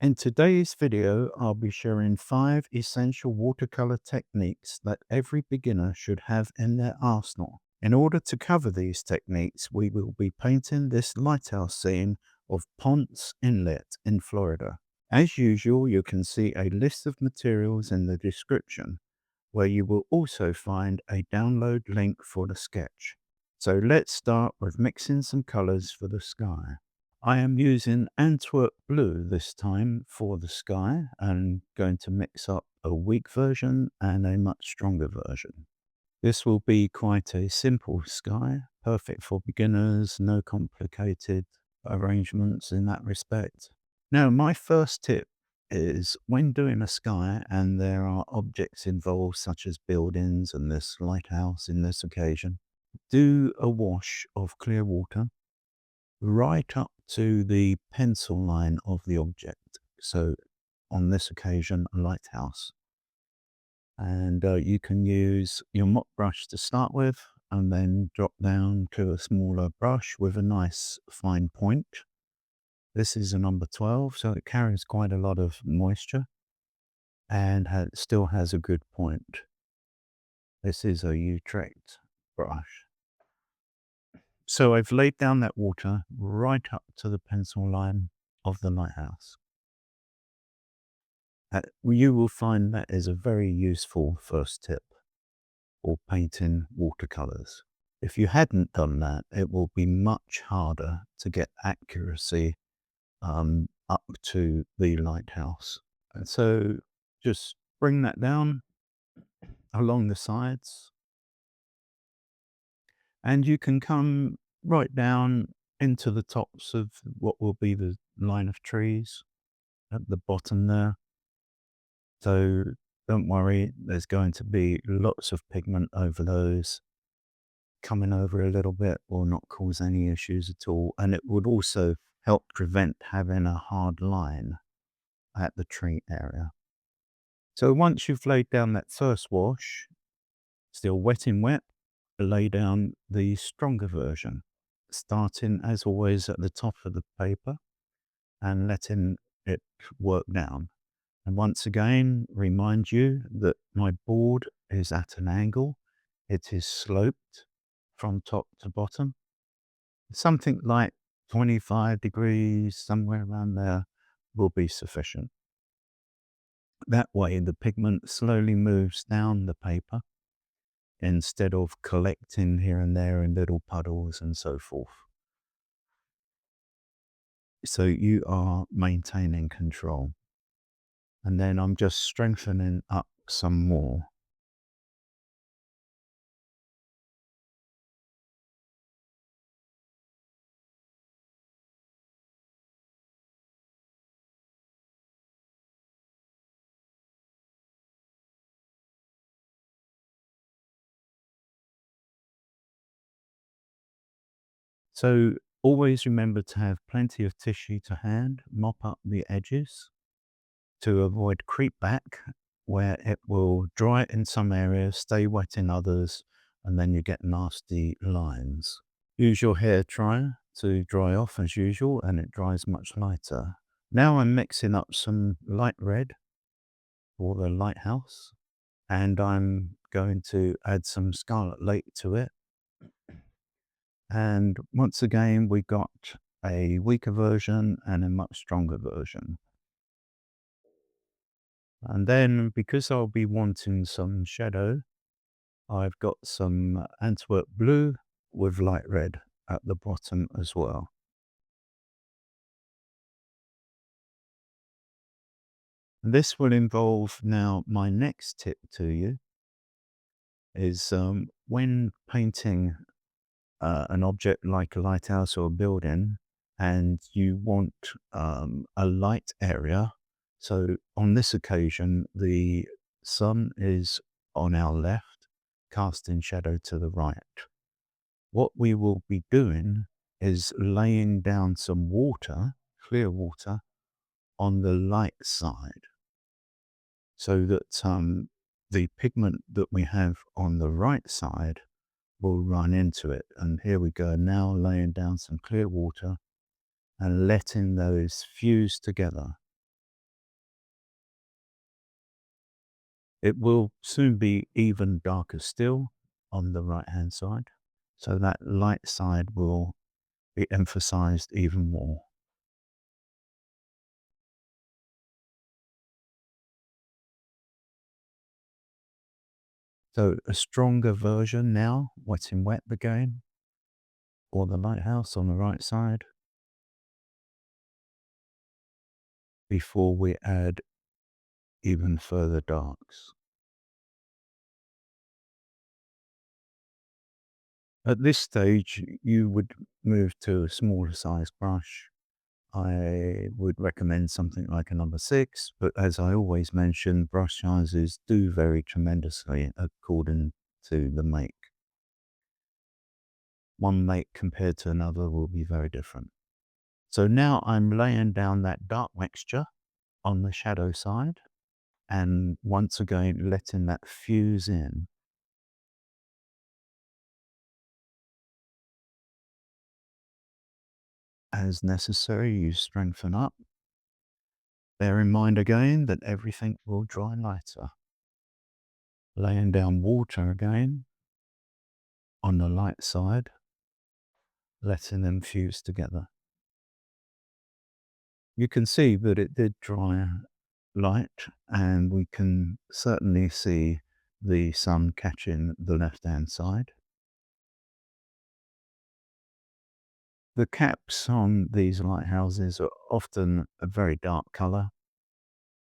In today's video, I'll be sharing 5 essential watercolor techniques that every beginner should have in their arsenal. In order to cover these techniques, we will be painting this lighthouse scene of Ponce Inlet in Florida. As usual, you can see a list of materials in the description, where you will also find a download link for the sketch. So let's start with mixing some colors for the sky. I am using Antwerp Blue this time for the sky and going to mix up a weak version and a much stronger version. This will be quite a simple sky, perfect for beginners, no complicated arrangements in that respect. Now, my first tip is when doing a sky and there are objects involved such as buildings and this lighthouse in this occasion, do a wash of clear water right up to the pencil line of the object. So on this occasion, a lighthouse. And you can use your mop brush to start with and then drop down to a smaller brush with a nice fine point. This is a number 12, so it carries quite a lot of moisture and still has a good point. This is a Utrecht brush. So I've laid down that water right up to the pencil line of the lighthouse. You will find that is a very useful first tip for painting watercolors. If you hadn't done that, it will be much harder to get accuracy up to the lighthouse. And so just bring that down along the sides, and you can come right down into the tops of what will be the line of trees at the bottom there. So don't worry, there's going to be lots of pigment over those. Coming over a little bit will not cause any issues at all. And it would also help prevent having a hard line at the tree area. So once you've laid down that first wash, still wet in wet, lay down the stronger version, starting as always at the top of the paper and letting it work down. And once again, remind you that my board is at an angle. It is sloped from top to bottom. Something like 25 degrees, somewhere around there, will be sufficient. That way, the pigment slowly moves down the paper instead of collecting here and there in little puddles and so forth. So you are maintaining control. And then I'm just strengthening up some more. So always remember to have plenty of tissue to hand, mop up the edges to avoid creep back, where it will dry in some areas, stay wet in others, and then you get nasty lines. Use your hair dryer to dry off as usual, and it dries much lighter. Now I'm mixing up some light red for the lighthouse, and I'm going to add some scarlet lake to it. And once again, we got a weaker version and a much stronger version. And then because I'll be wanting some shadow, I've got some Antwerp blue with light red at the bottom as well. This will involve now my next tip to you is when painting an object like a lighthouse or a building and you want a light area. So on this occasion, the sun is on our left, casting shadow to the right. What we will be doing is laying down some water, clear water, on the light side so that the pigment that we have on the right side will run into it. And here we go, now laying down some clear water and letting those fuse together. It will soon be even darker still on the right-hand side, so that light side will be emphasized even more. So a stronger version now, wet in wet again, or the lighthouse on the right side, before we add even further darks. At this stage, you would move to a smaller size brush. I would recommend something like a number 6, but as I always mention, brush sizes do vary tremendously according to the make. One make compared to another will be very different. So now I'm laying down that dark mixture on the shadow side, and once again letting that fuse in. As necessary, you strengthen up. Bear in mind again that everything will dry lighter. Laying down water again on the light side, letting them fuse together. You can see that it did dry light, and we can certainly see the sun catching the left-hand side. The caps on these lighthouses are often a very dark color,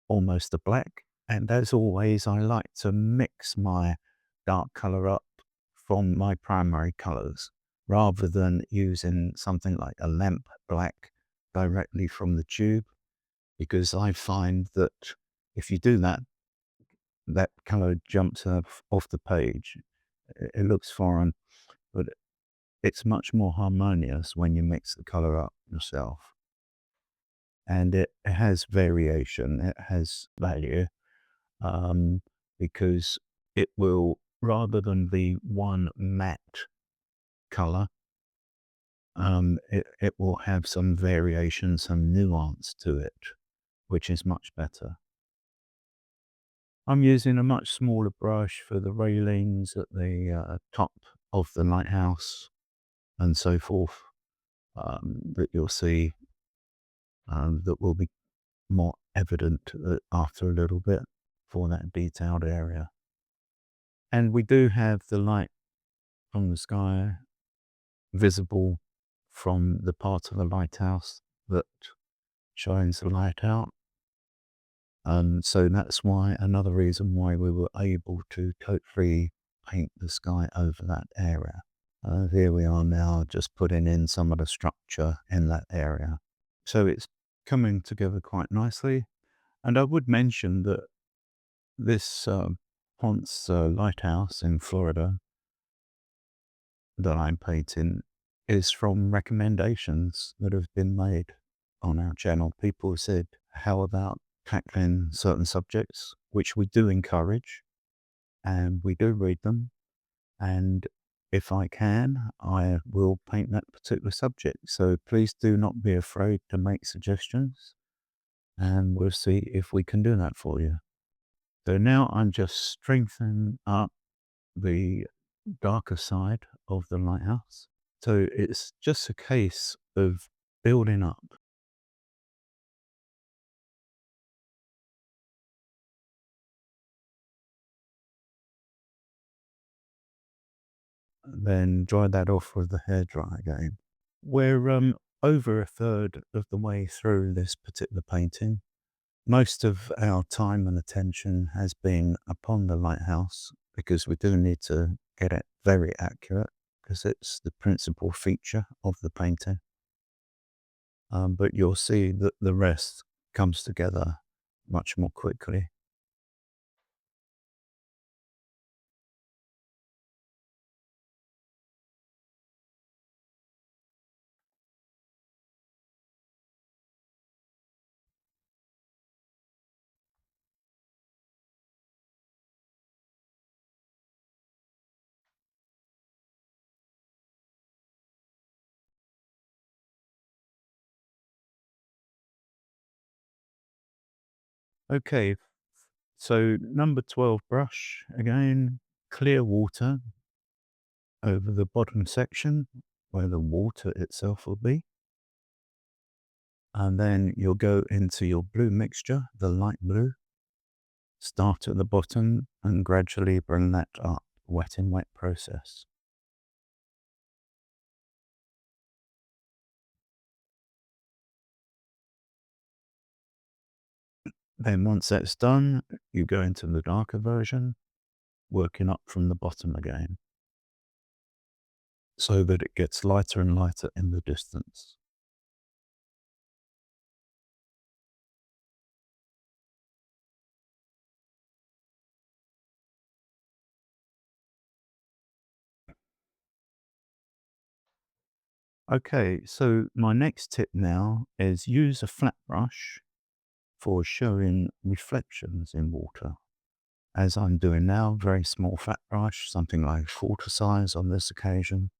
almost a black. And as always, I like to mix my dark color up from my primary colors rather than using something like a lamp black directly from the tube, because I find that if you do that, that color jumps off the page. It looks foreign, but it's much more harmonious when you mix the color up yourself. And it has variation, it has value, um, because it will, rather than be one matte color, it will have some variation, some nuance to it, which is much better. I'm using a much smaller brush for the railings at the top of the lighthouse and so forth, that you'll see, that will be more evident after a little bit for that detailed area. And we do have the light from the sky visible from the part of the lighthouse that shines the light out. And so that's why, another reason why we were able to totally paint the sky over that area. Here we are now just putting in some of the structure in that area. So it's coming together quite nicely. And I would mention that this Ponce Lighthouse in Florida that I'm painting is from recommendations that have been made on our channel. People said, how about tackling certain subjects, which we do encourage and we do read them. And if I can, I will paint that particular subject. So please do not be afraid to make suggestions, and we'll see if we can do that for you. So now I'm just strengthening up the darker side of the lighthouse. So it's just a case of building up. Then dry that off with the hairdryer again. We're over a third of the way through this particular painting. Most of our time and attention has been upon the lighthouse because we do need to get it very accurate because it's the principal feature of the painting. But you'll see that the rest comes together much more quickly. Okay, So number 12 brush, again, clear water over the bottom section where the water itself will be. And then you'll go into your blue mixture, the light blue, start at the bottom and gradually bring that up, wet in wet process. Then once that's done, you go into the darker version, working up from the bottom again, so that it gets lighter and lighter in the distance. Okay, so my next tip now is use a flat brush for showing reflections in water. As I'm doing now, very small flat brush, something like quarter size on this occasion.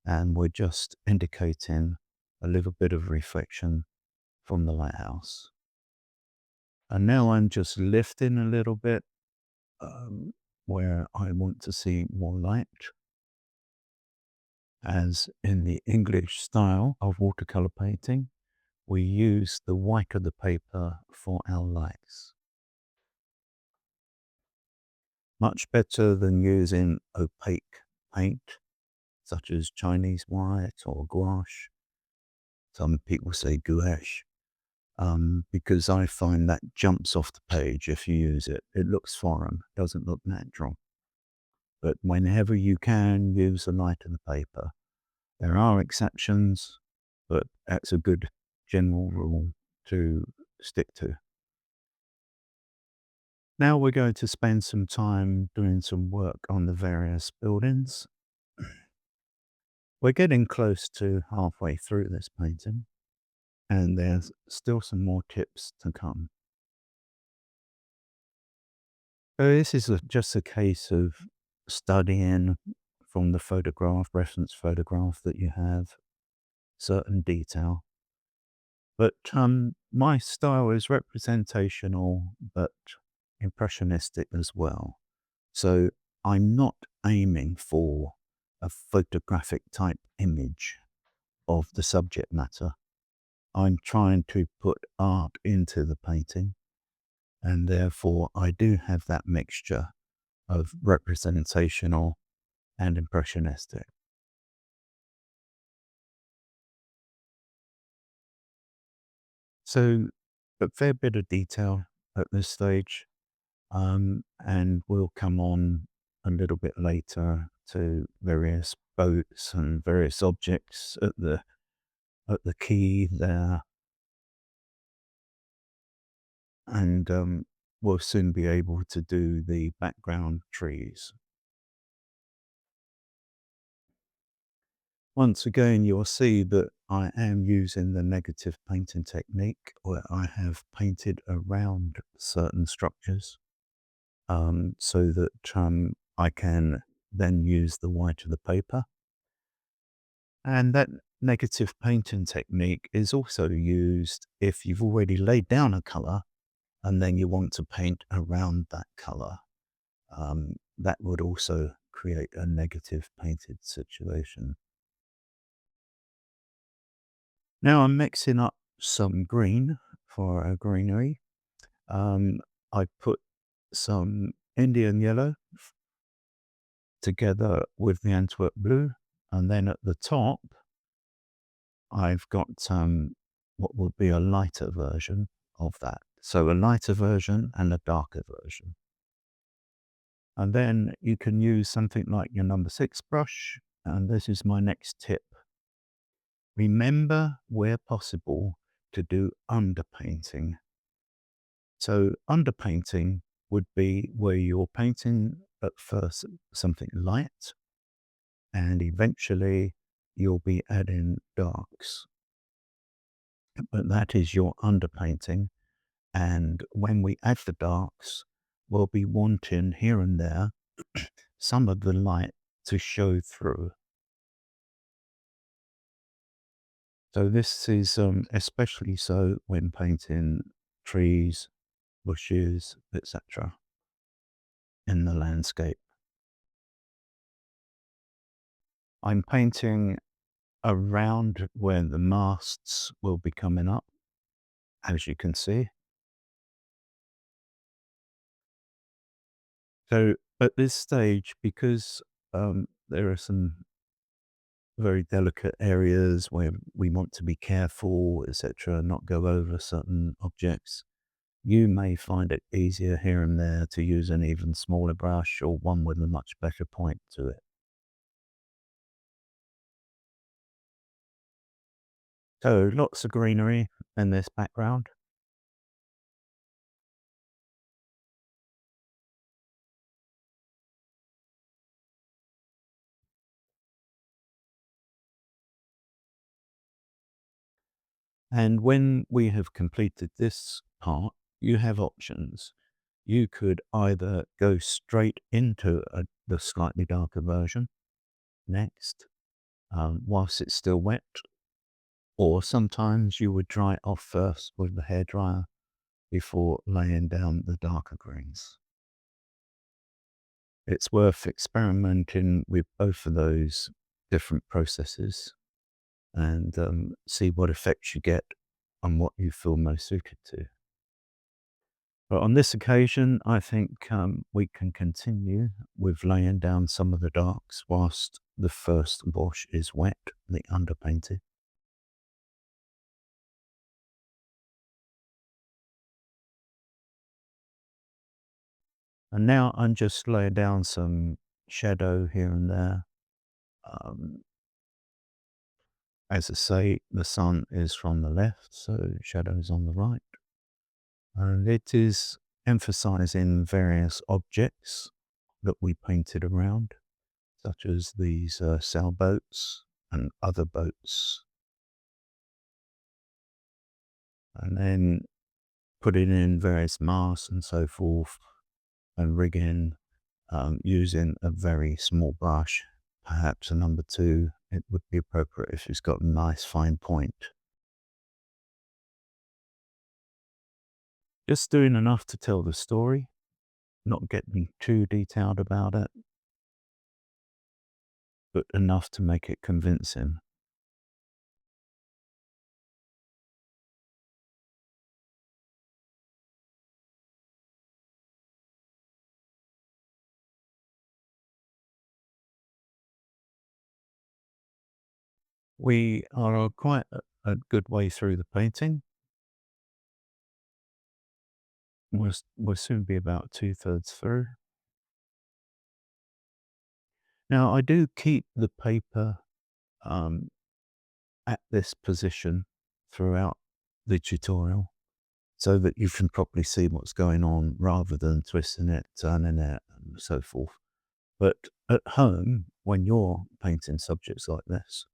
And we're just indicating a little bit of reflection from the lighthouse. And now I'm just lifting a little bit where I want to see more light, as in the English style of watercolor painting, we use the white of the paper for our lights. Much better than using opaque paint, such as Chinese white or gouache. Some people say gouache, because I find that jumps off the page if you use it. It looks foreign, doesn't look natural. But whenever you can use the light of the paper, there are exceptions, but that's a good general rule to stick to. Now we're going to spend some time doing some work on the various buildings. We're getting close to halfway through this painting, and there's still some more tips to come. So this is just a case of studying from the photograph, reference photograph that you have, certain detail. But my style is representational, but impressionistic as well. So I'm not aiming for a photographic type image of the subject matter. I'm trying to put art into the painting, and therefore I do have that mixture of representational and impressionistic. So a fair bit of detail at this stage, and we'll come on a little bit later to various boats and various objects at the quay there, and we'll soon be able to do the background trees. Once again, you'll see that I am using the negative painting technique where I have painted around certain structures, so that I can then use the white of the paper. And that negative painting technique is also used if you've already laid down a color and then you want to paint around that color. That would also create a negative painted situation. Now I'm mixing up some green for a greenery. I put some Indian yellow together with the Antwerp blue, and then at the top, I've got what will be a lighter version of that. So a lighter version and a darker version. And then you can use something like your number 6 brush. And this is my next tip. Remember, where possible, to do underpainting. So underpainting would be where you're painting at first something light, and eventually you'll be adding darks. But that is your underpainting. And when we add the darks, we'll be wanting here and there some of the light to show through. So this is especially so when painting trees, bushes, etc. in the landscape. I'm painting around where the masts will be coming up, as you can see. So at this stage, because there are some very delicate areas where we want to be careful, etc., not go over certain objects, you may find it easier here and there to use an even smaller brush or one with a much better point to it. So lots of greenery in this background. And when we have completed this part, you have options. You could either go straight into the slightly darker version next, whilst it's still wet, or sometimes you would dry it off first with the hairdryer before laying down the darker greens. It's worth experimenting with both of those different processes and see what effects you get on what you feel most suited to. But on this occasion, I think we can continue with laying down some of the darks whilst the first wash is wet, the underpainted. And now I'm just laying down some shadow here and there. Um, as I say, the sun is from the left, so shadow is on the right. And it is emphasizing various objects that we painted around, such as these sailboats and other boats. And then putting in various masts and so forth and rigging using a very small brush, perhaps a number 2. It would be appropriate if it's got a nice fine point. Just doing enough to tell the story, not getting too detailed about it, but enough to make it convincing. We are quite a good way through the painting. We'll soon be about 2/3 through. Now, I do keep the paper um, at this position throughout the tutorial so that you can properly see what's going on rather than twisting it, turning it, and so forth. But at home, when you're painting subjects like this,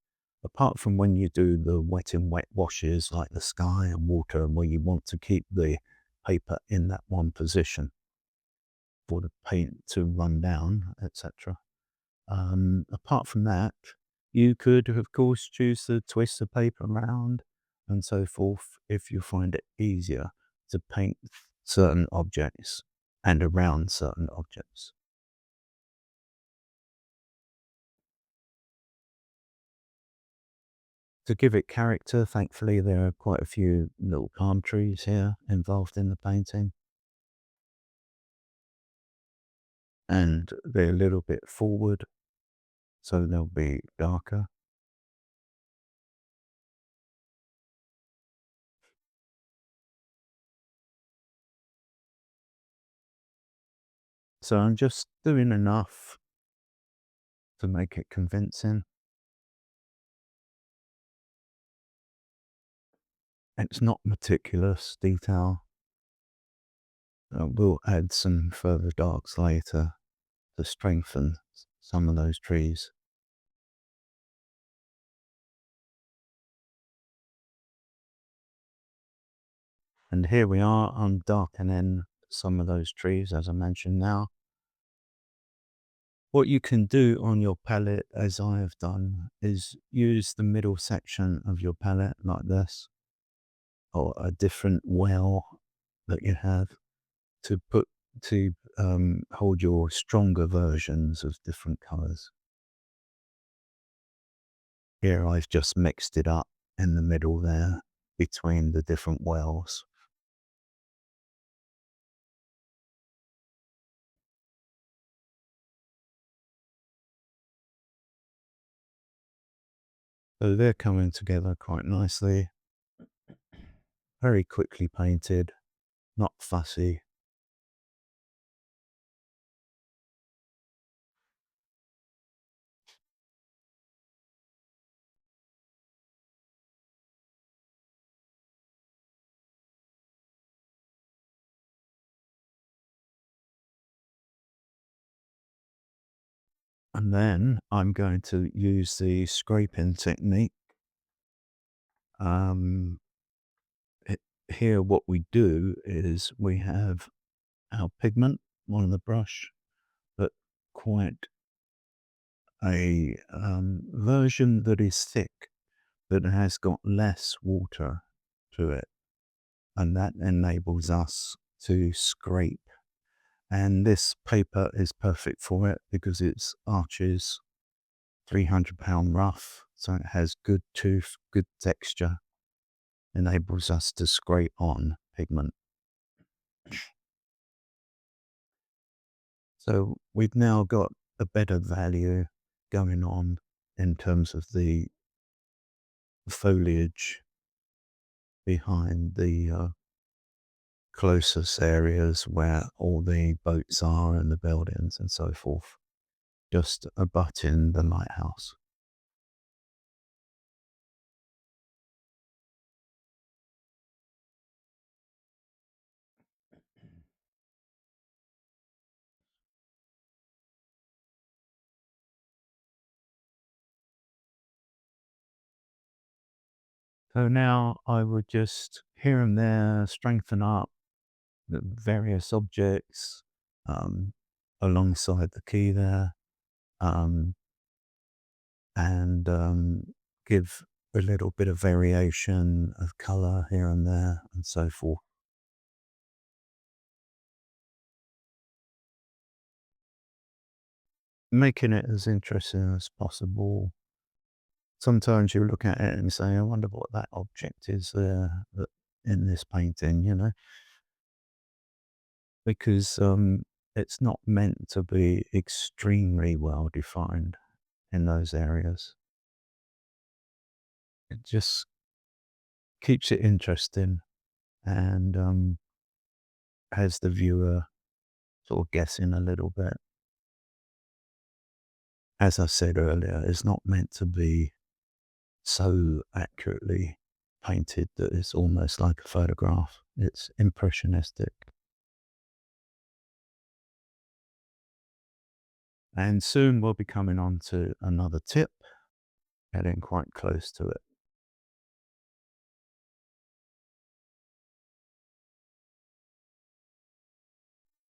apart from when you do the wet in wet washes like the sky and water, and where you want to keep the paper in that one position for the paint to run down, etc. Apart from that, you could, of course, choose to twist the paper around and so forth if you find it easier to paint certain objects and around certain objects. To give it character, thankfully, there are quite a few little palm trees here involved in the painting, and they're a little bit forward, so they'll be darker. So I'm just doing enough to make it convincing. It's not meticulous detail. We'll add some further darks later to strengthen some of those trees. And here we are, I'm darkening some of those trees, as I mentioned now. What you can do on your palette, as I have done, is use the middle section of your palette like this, or a different well that you have, to put to hold your stronger versions of different colors. Here I've just mixed it up in the middle there between the different wells. So they're coming together quite nicely, very quickly painted, not fussy. And then I'm going to use the scraping technique. Um, it, Here, what we do is we have our pigment on the brush, but quite a version that is thick, that has got less water to it. And that enables us to scrape. And this paper is perfect for it because it's Arches 300-pound rough, so it has good tooth, good texture, enables us to scrape on pigment. So we've now got a better value going on in terms of the foliage behind the closest areas where all the boats are and the buildings and so forth, just abutting the lighthouse. So now I would just here and there strengthen up the various objects um, alongside the key there, um, and give a little bit of variation of color here and there and so forth. Making it as interesting as possible. Sometimes you look at it and say, I wonder what that object is there in this painting, because it's not meant to be extremely well defined in those areas. It just keeps it interesting and has the viewer sort of guessing a little bit. As I said earlier, it's not meant to be so accurately painted that it's almost like a photograph. It's impressionistic. And soon we'll be coming on to another tip, getting quite close to it.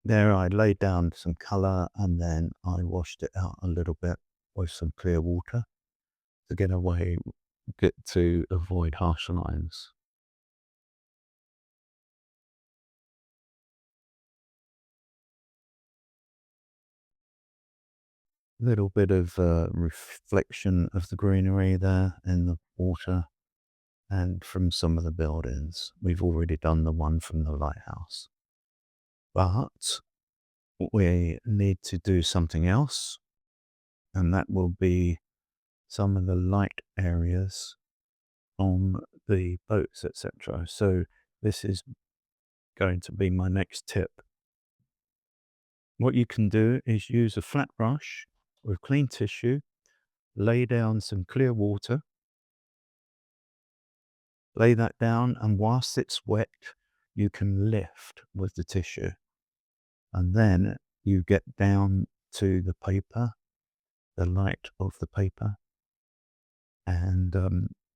There I laid down some colour and then I washed it out a little bit with some clear water to get to avoid harsh lines. Little bit of reflection of the greenery there in the water and from some of the buildings. We've already done the one from the lighthouse. But we need to do something else, and that will be some of the light areas on the boats, etc. So this is going to be my next tip. What you can do is use a flat brush with clean tissue, lay down some clear water, lay that down, and whilst it's wet, you can lift with the tissue. And then you get down to the paper, the light of the paper, and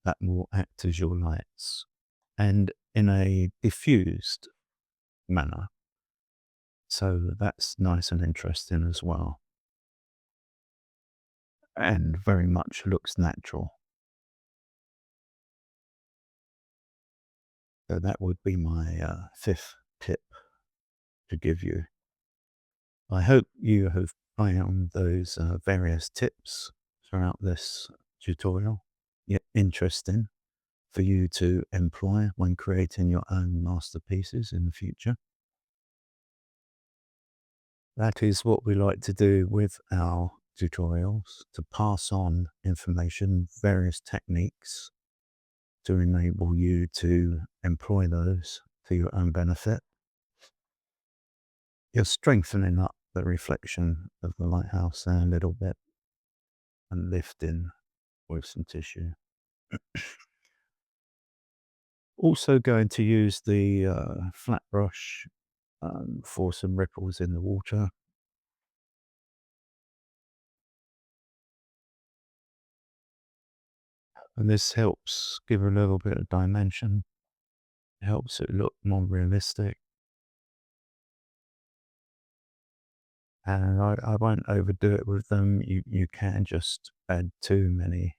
that will act as your lights. And in a diffused manner. So that's nice and interesting as well. And very much looks natural. So that would be my fifth tip. to give you. I hope you have found those various tips throughout this tutorial yet interesting for you to employ when creating your own masterpieces in the future. That is what we like to do with our tutorials, to pass on information, various techniques to enable you to employ those for your own benefit. You're strengthening up the reflection of the lighthouse there a little bit and lifting with some tissue. Also going to use the flat brush for some ripples in the water. And this helps give a little bit of dimension, helps it look more realistic. And I won't overdo it with them. You can just add too many.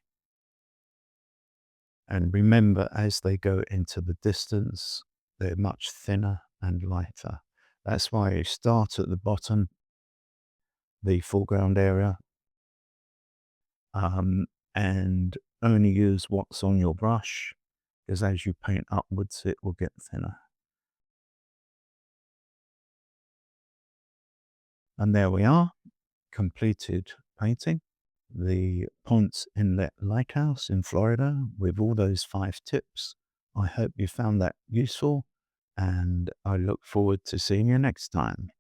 And remember, as they go into the distance, they're much thinner and lighter. That's why you start at the bottom, the foreground area, and only use what's on your brush, because as you paint upwards, it will get thinner. And there we are, completed painting the Ponce Inlet Lighthouse in Florida with all those 5 tips. I hope you found that useful, and I look forward to seeing you next time.